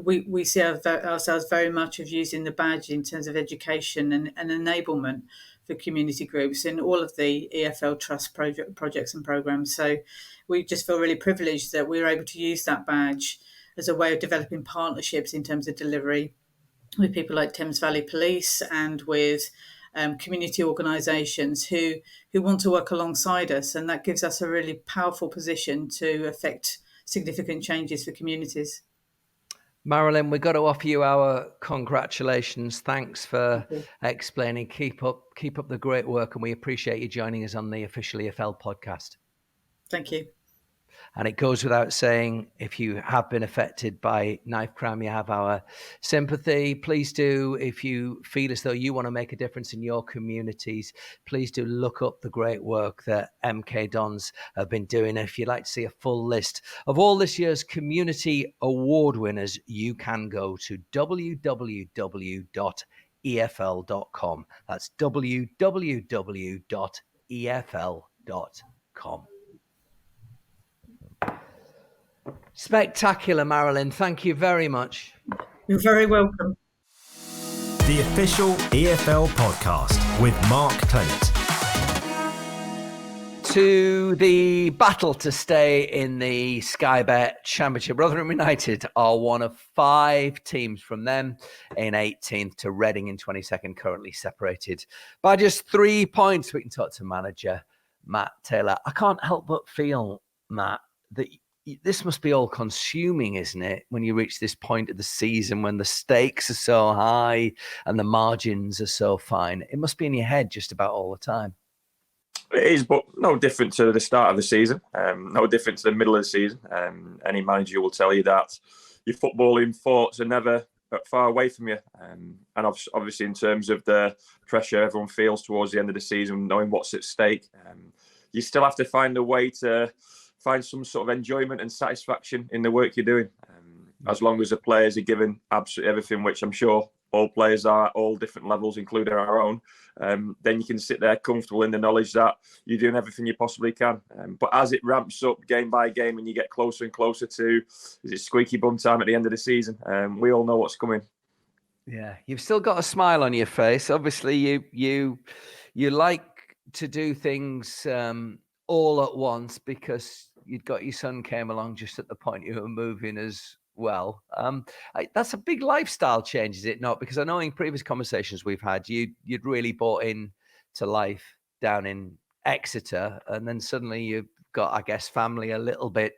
we see ourselves very much of using the badge in terms of education and enablement for community groups in all of the EFL Trust projects and programs. So we just feel really privileged that we're able to use that badge as a way of developing partnerships in terms of delivery with people like Thames Valley Police and with community organisations who want to work alongside us, and that gives us a really powerful position to affect significant changes for communities. Marilyn, we've got to offer you our congratulations. Thanks for explaining. Keep up the great work, and we appreciate you joining us on the Official EFL podcast. Thank you. And it goes without saying, if you have been affected by knife crime, you have our sympathy. Please do, if you feel as though you want to make a difference in your communities, please do look up the great work that MK Dons have been doing. And if you'd like to see a full list of all this year's community award winners, you can go to www.efl.com. That's www.efl.com. Spectacular, Marilyn. Thank you very much. You're very welcome. The Official EFL podcast with Mark Clement. To the battle to stay in the Sky Bet Championship. Rotherham United are one of 5 teams from them in 18th to Reading in 22nd, currently separated by just 3 points. We can talk to manager Matt Taylor. I can't help but feel, Matt, that this must be all consuming, isn't it? When you reach this point of the season, when the stakes are so high and the margins are so fine, it must be in your head just about all the time. It is, but no different to the start of the season, no different to the middle of the season. Any manager will tell you that your footballing thoughts are never far away from you. And obviously in terms of the pressure everyone feels towards the end of the season, knowing what's at stake, you still have to find a way to find some sort of enjoyment and satisfaction in the work you're doing. As long as the players are given absolutely everything, which I'm sure all players are at all different levels, including our own, then you can sit there comfortable in the knowledge that you're doing everything you possibly can. But as it ramps up game by game and you get closer and closer to, is it squeaky bum time at the end of the season? We all know what's coming. Yeah, you've still got a smile on your face. Obviously, you like to do things all at once because you'd got your son came along just at the point you were moving as well. That's a big lifestyle change, is it not? Because I know in previous conversations we've had, you'd really bought in to life down in Exeter, and then suddenly you've got, I guess, family a little bit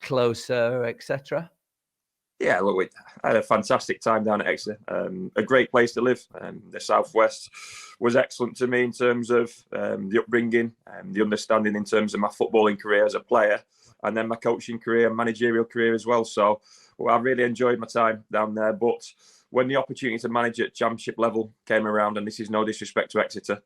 closer, etc. Yeah, look, I had a fantastic time down at Exeter. A great place to live. The Southwest was excellent to me in terms of the upbringing, the understanding in terms of my footballing career as a player, and then my coaching career and managerial career as well. So I really enjoyed my time down there. But when the opportunity to manage at championship level came around, and this is no disrespect to Exeter,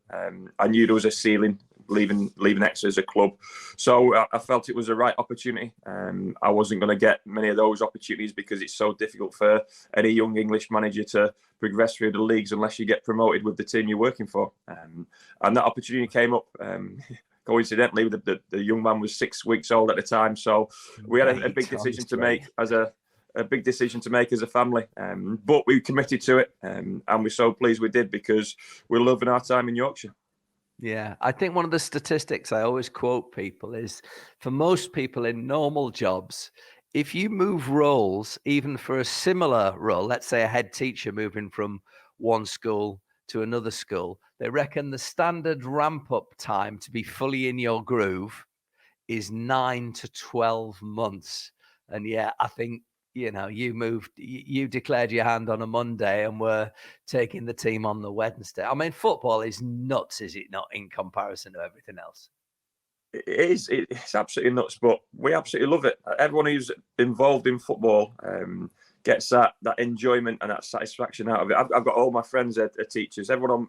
I knew there was a ceiling leaving Exeter as a club. So I felt it was the right opportunity. I wasn't going to get many of those opportunities because it's so difficult for any young English manager to progress through the leagues unless you get promoted with the team you're working for. And that opportunity came up. Coincidentally, the young man was 6 weeks old at the time. So we had a big decision to make as a big decision to make as a family. But we committed to it, and we're so pleased we did because we're loving our time in Yorkshire. Yeah, I think one of the statistics I always quote people is for most people in normal jobs, if you move roles, even for a similar role, let's say a head teacher moving from one school to another school, they reckon the standard ramp up time to be fully in your groove is 9 to 12 months. And yeah, I think, you declared your hand on a Monday and were taking the team on the Wednesday. I mean, football is nuts, is it not, in comparison to everything else? It is. It's absolutely nuts, but we absolutely love it. Everyone who's involved in football gets that enjoyment and that satisfaction out of it. I've got all my friends are teachers. Everyone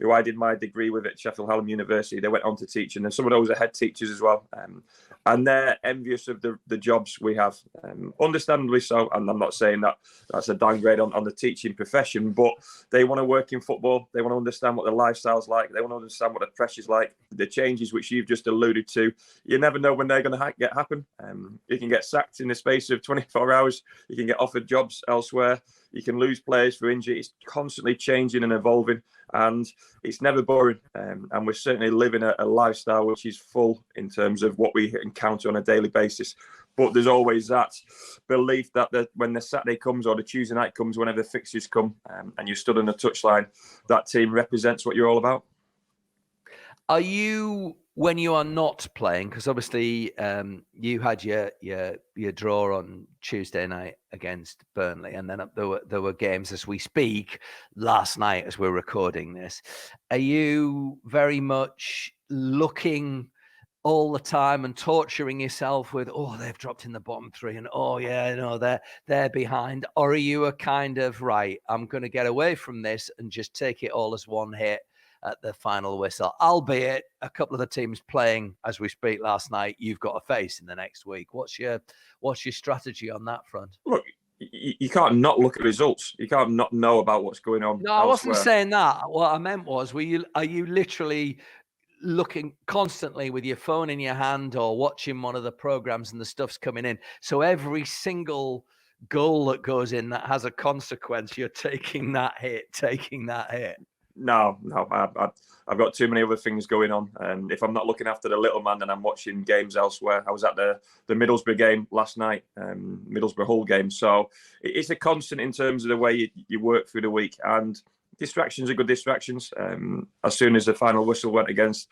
who I did my degree with at Sheffield Hallam University, they went on to teach, and some of those are head teachers as well. And they're envious of the jobs we have, understandably so. And I'm not saying that that's a downgrade on the teaching profession, but they want to work in football. They want to understand what the lifestyle's like. They want to understand what the pressure's like. The changes which you've just alluded to, you never know when they're going to happen. You can get sacked in the space of 24 hours. You can get offered jobs elsewhere. You can lose players for injury. It's constantly changing and evolving, and it's never boring. And we're certainly living a lifestyle which is full in terms of what we encounter on a daily basis. But there's always that belief that when the Saturday comes or the Tuesday night comes, whenever the fixtures come, and you're stood on the touchline, that team represents what you're all about. Are you, when you are not playing, because obviously you had your draw on Tuesday night against Burnley, and then there were games as we speak last night as we're recording this. Are you very much looking all the time and torturing yourself with, they've dropped in the bottom three, and they're behind? Or are you a kind of, right, I'm going to get away from this and just take it all as one hit at the final whistle, albeit a couple of the teams playing as we speak last night you've got to face in the next week? What's your strategy on that front? Look, you can't not look at results. You can't not know about what's going on. No, I wasn't saying that. What I meant was, are you literally looking constantly with your phone in your hand or watching one of the programs and the stuff's coming in, so every single goal that goes in that has a consequence, you're taking that hit? No, I've got too many other things going on. And if I'm not looking after the little man, then I'm watching games elsewhere. I was at the Middlesbrough game last night, Middlesbrough Hull game. So it's a constant in terms of the way you work through the week. And distractions are good distractions. As soon as the final whistle went against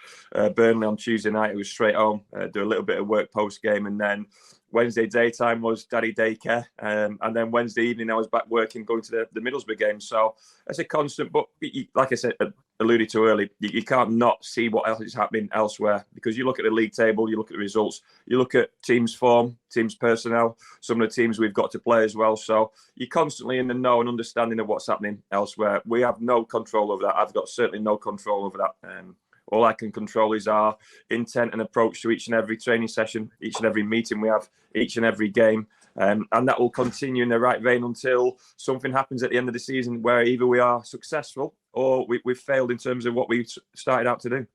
Burnley on Tuesday night, it was straight home, do a little bit of work post-game, and then Wednesday daytime was daddy daycare, and then Wednesday evening I was back working, going to the Middlesbrough game. So it's a constant, but like I said, alluded to earlier, you can't not see what else is happening elsewhere, because you look at the league table, you look at the results, you look at teams' form, teams' personnel, some of the teams we've got to play as well. So you're constantly in the know and understanding of what's happening elsewhere. We have no control over that. I've got certainly no control over that. All I can control is our intent and approach to each and every training session, each and every meeting we have, each and every game. And that will continue in the right vein until something happens at the end of the season where either we are successful or we've failed in terms of what we started out to do.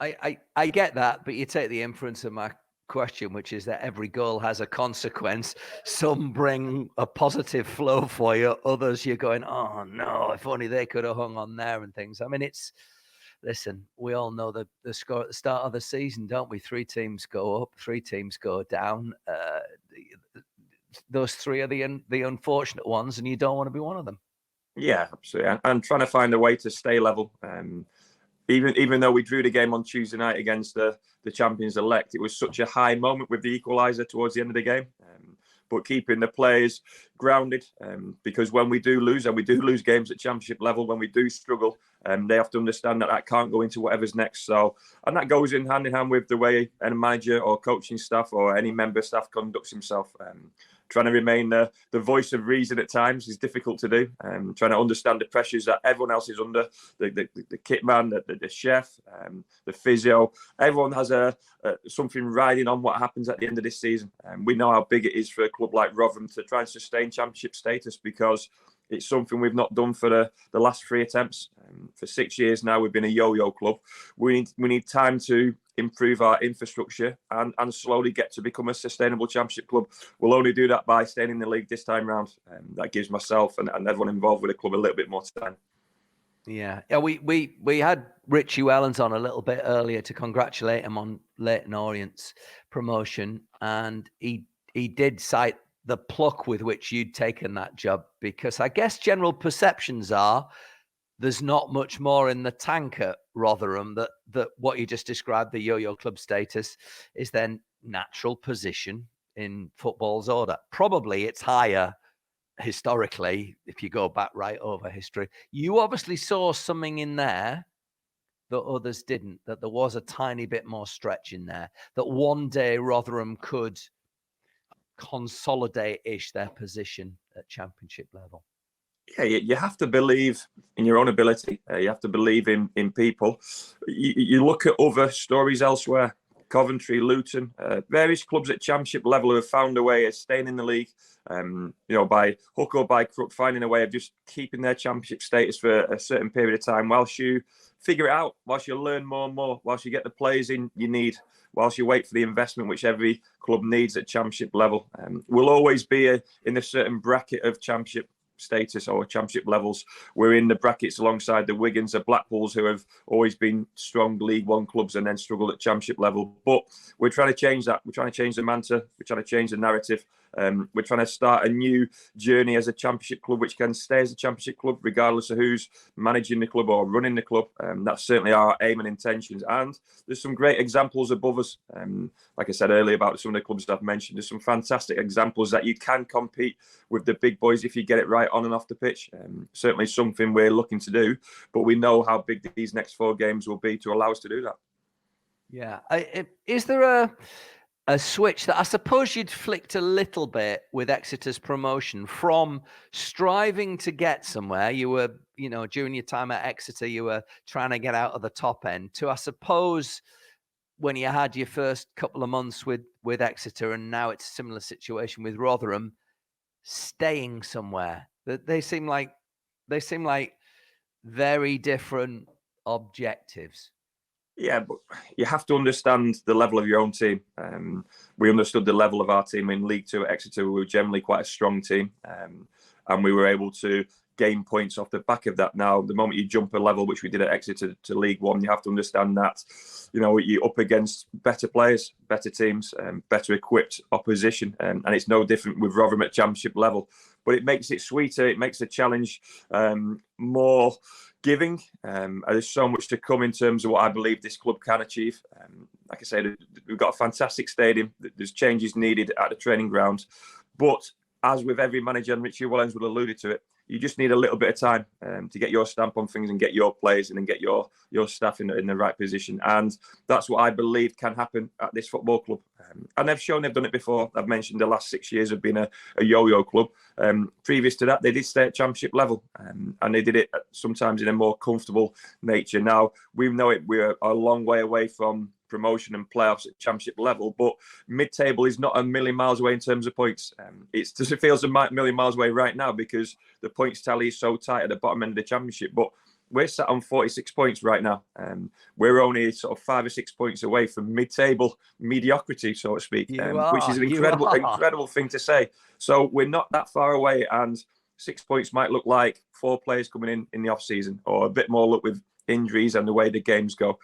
I get that, but you take the inference of my question, which is that every goal has a consequence. Some bring a positive flow for you. Others you're going, oh no, if only they could have hung on there and things. I mean, listen, we all know the score at the start of the season, don't we? 3 teams go up, 3 teams go down. Those 3 are the unfortunate ones, and you don't want to be one of them. Yeah, absolutely. And trying to find a way to stay level. Even though we drew the game on Tuesday night against the champions elect, it was such a high moment with the equaliser towards the end of the game. But keeping the players grounded, because when we do lose, and we do lose games at championship level, when we do struggle, they have to understand that can't go into whatever's next. So, and that goes in hand with the way a manager or coaching staff or any member staff conducts himself. Trying to remain the voice of reason at times is difficult to do. Trying to understand the pressures that everyone else is under, the kit man, the chef, the physio. Everyone has something riding on what happens at the end of this season. We know how big it is for a club like Rotherham to try and sustain championship status, because it's something we've not done for the last 3 attempts. For 6 years now, we've been a yo-yo club. We need time to improve our infrastructure and slowly get to become a sustainable championship club. We'll only do that by staying in the league this time round. That gives myself and everyone involved with the club a little bit more time. Yeah. We had Richie Wellens on a little bit earlier to congratulate him on Leyton Orient's promotion, and he did cite the pluck with which you'd taken that job, because I guess general perceptions are there's not much more in the tank at Rotherham, that what you just described, the yo-yo club status, is their natural position in football's order. Probably it's higher historically, if you go back right over history. You obviously saw something in there that others didn't, that there was a tiny bit more stretch in there, that one day Rotherham could consolidate-ish their position at championship level. Yeah, you have to believe in your own ability. You have to believe in people. You look at other stories elsewhere, Coventry, Luton, various clubs at championship level who have found a way of staying in the league, by hook or by crook, finding a way of just keeping their championship status for a certain period of time whilst you figure it out, whilst you learn more and more, whilst you get the players in you need, whilst you wait for the investment which every club needs at championship level. We'll always be in a certain bracket of championship status or championship levels. We're in the brackets alongside the Wigans, the Blackpools, who have always been strong League One clubs and then struggled at championship level. But we're trying to change that. We're trying to change the mantra. We're trying to change the narrative. We're trying to start a new journey as a championship club, which can stay as a championship club regardless of who's managing the club or running the club. That's certainly our aim and intentions. And there's some great examples above us. Like I said earlier about some of the clubs that I've mentioned, there's some fantastic examples that you can compete with the big boys if you get it right on and off the pitch. Certainly something we're looking to do, but we know how big these next 4 games will be to allow us to do that. Yeah. Is there a switch that I suppose you'd flicked a little bit with Exeter's promotion from striving to get somewhere? You were, during your time at Exeter, you were trying to get out of the top end, to, I suppose, when you had your first couple of months with Exeter, and now it's a similar situation with Rotherham, staying somewhere. That they seem like very different objectives. Yeah, but you have to understand the level of your own team. We understood the level of our team in League Two at Exeter. We were generally quite a strong team, and we were able to gain points off the back of that. Now, the moment you jump a level, which we did at Exeter, to League One, you have to understand that, you're up against better players, better teams, better equipped opposition, and it's no different with Rotherham at championship level. But it makes it sweeter. It makes the challenge more giving. There's so much to come in terms of what I believe this club can achieve. Like I said, we've got a fantastic stadium. There's changes needed at the training ground. But as with every manager, and Richie Wellens will alluded to it, you just need a little bit of time to get your stamp on things and get your players in and get your staff in the right position. And that's what I believe can happen at this football club. And they've shown they've done it before. I've mentioned the last 6 years have been a yo-yo club. Previous to that, they did stay at championship level, and they did it sometimes in a more comfortable nature. Now, we know we're a long way away from promotion and playoffs at championship level, but mid-table is not a million miles away in terms of points. It feels a million miles away right now because the points tally is so tight at the bottom end of the championship. But we're sat on 46 points right now. We're only sort of 5 or 6 points away from mid-table mediocrity, so to speak, which is an incredible thing to say. So we're not that far away, and 6 points might look like 4 players coming in the off-season, or a bit more luck with injuries and the way the games go.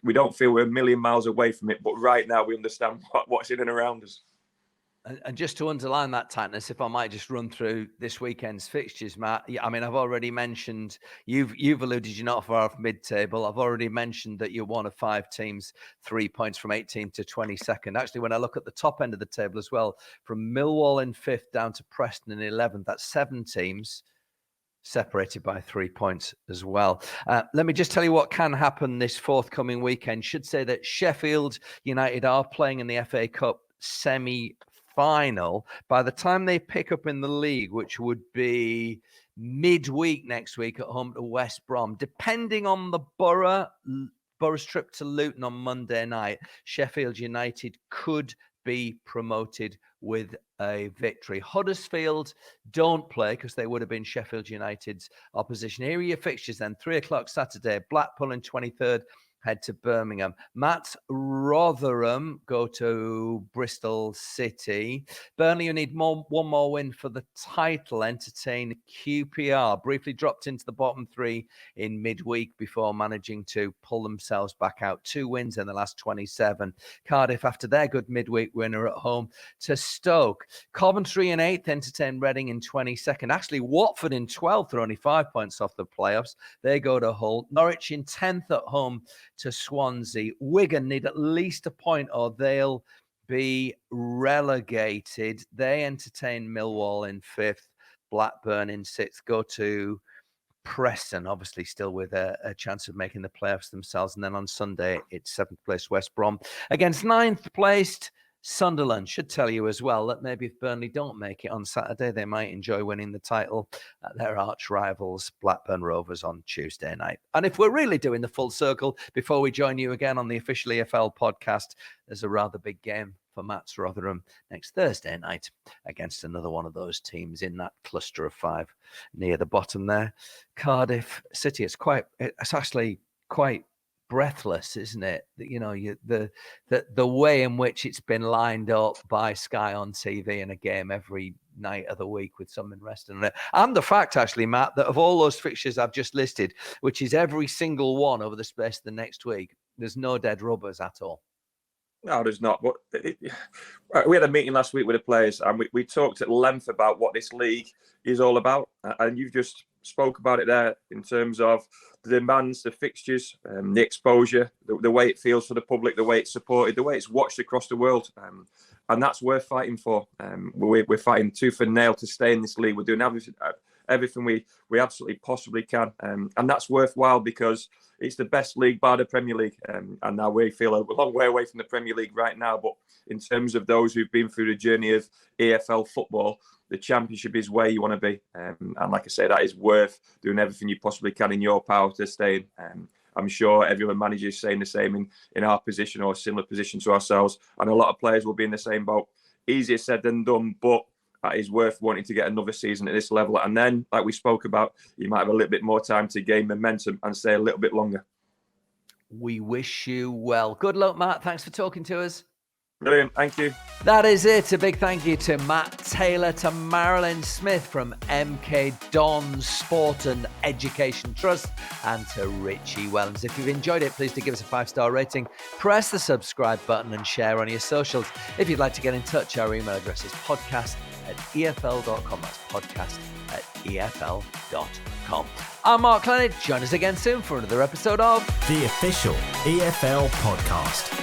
We don't feel we're a million miles away from it, but right now we understand what's in and around us. And just to underline that tightness, if I might just run through this weekend's fixtures, Matt. I mean, I've already mentioned, you've alluded you're not far off mid-table. I've already mentioned that you're one of 5 teams, 3 points from 18th to 22nd. Actually, when I look at the top end of the table as well, from Millwall in 5th down to Preston in 11th, that's 7 teams separated by 3 points as well. Let me just tell you what can happen this forthcoming weekend. Should say that Sheffield United are playing in the FA Cup semi-final. By the time they pick up in the league, which would be midweek next week at home to West Brom, depending on the Borough's trip to Luton on Monday night, Sheffield United could be promoted with a victory. Huddersfield don't play because they would have been Sheffield United's opposition. Here are your fixtures then. 3 o'clock Saturday, Blackpool in 23rd, head to Birmingham. Matt, Rotherham go to Bristol City. Burnley, you need one more win for the title, entertain QPR. Briefly dropped into the bottom 3 in midweek before managing to pull themselves back out. 2 wins in the last 27. Cardiff, after their good midweek winner at home to Stoke. Coventry in 8th, entertain Reading in 22nd. Actually, Watford in 12th, they're only 5 points off the playoffs. They go to Hull. Norwich in 10th at home to Swansea. Wigan need at least a point or they'll be relegated. They entertain Millwall in 5th. Blackburn in 6th. Go to Preston, obviously still with a chance of making the playoffs themselves. And then on Sunday, it's 7th place West Brom against 9th placed Sunderland. Should tell you as well that maybe if Burnley don't make it on Saturday, they might enjoy winning the title at their arch rivals Blackburn Rovers on Tuesday night. And if we're really doing the full circle, before we join you again on the official EFL podcast, there's a rather big game for Matt's Rotherham next Thursday night against another one of those teams in that cluster of 5 near the bottom there. Cardiff City. It's actually quite breathless, isn't it? You know, the way in which it's been lined up by Sky on TV in a game every night of the week with some rest in it. And the fact, actually, Matt, that of all those fixtures I've just listed, which is every single one over the space of the next week, there's no dead rubbers at all. No, there's not. But we had a meeting last week with the players, and we talked at length about what this league is all about. And you've just spoke about it there in terms of the demands, the fixtures, the exposure, the way it feels for the public, the way it's supported, the way it's watched across the world. And that's worth fighting for. We're fighting tooth and nail to stay in this league. We're doing everything we absolutely possibly can. And that's worthwhile because it's the best league bar the Premier League. And now we feel a long way away from the Premier League right now. But in terms of those who've been through the journey of EFL football, the Championship is where you want to be. And like I say, that is worth doing everything you possibly can in your power to stay in. I'm sure every other manager is saying the same in our position or a similar position to ourselves. And a lot of players will be in the same boat. Easier said than done, but that is worth wanting to get another season at this level. And then, like we spoke about, you might have a little bit more time to gain momentum and stay a little bit longer. We wish you well. Good luck, Matt. Thanks for talking to us. Brilliant. Thank you. That is it. A big thank you to Matt Taylor, to Marilyn Smith from MK Dons Sport and Education Trust, and to Richie Wellens. If you've enjoyed it, please do give us a 5-star rating. Press the subscribe button and share on your socials. If you'd like to get in touch, our email address is podcast@efl.com. That's podcast@efl.com. I'm Mark Leonard. Join us again soon for another episode of The Official EFL Podcast.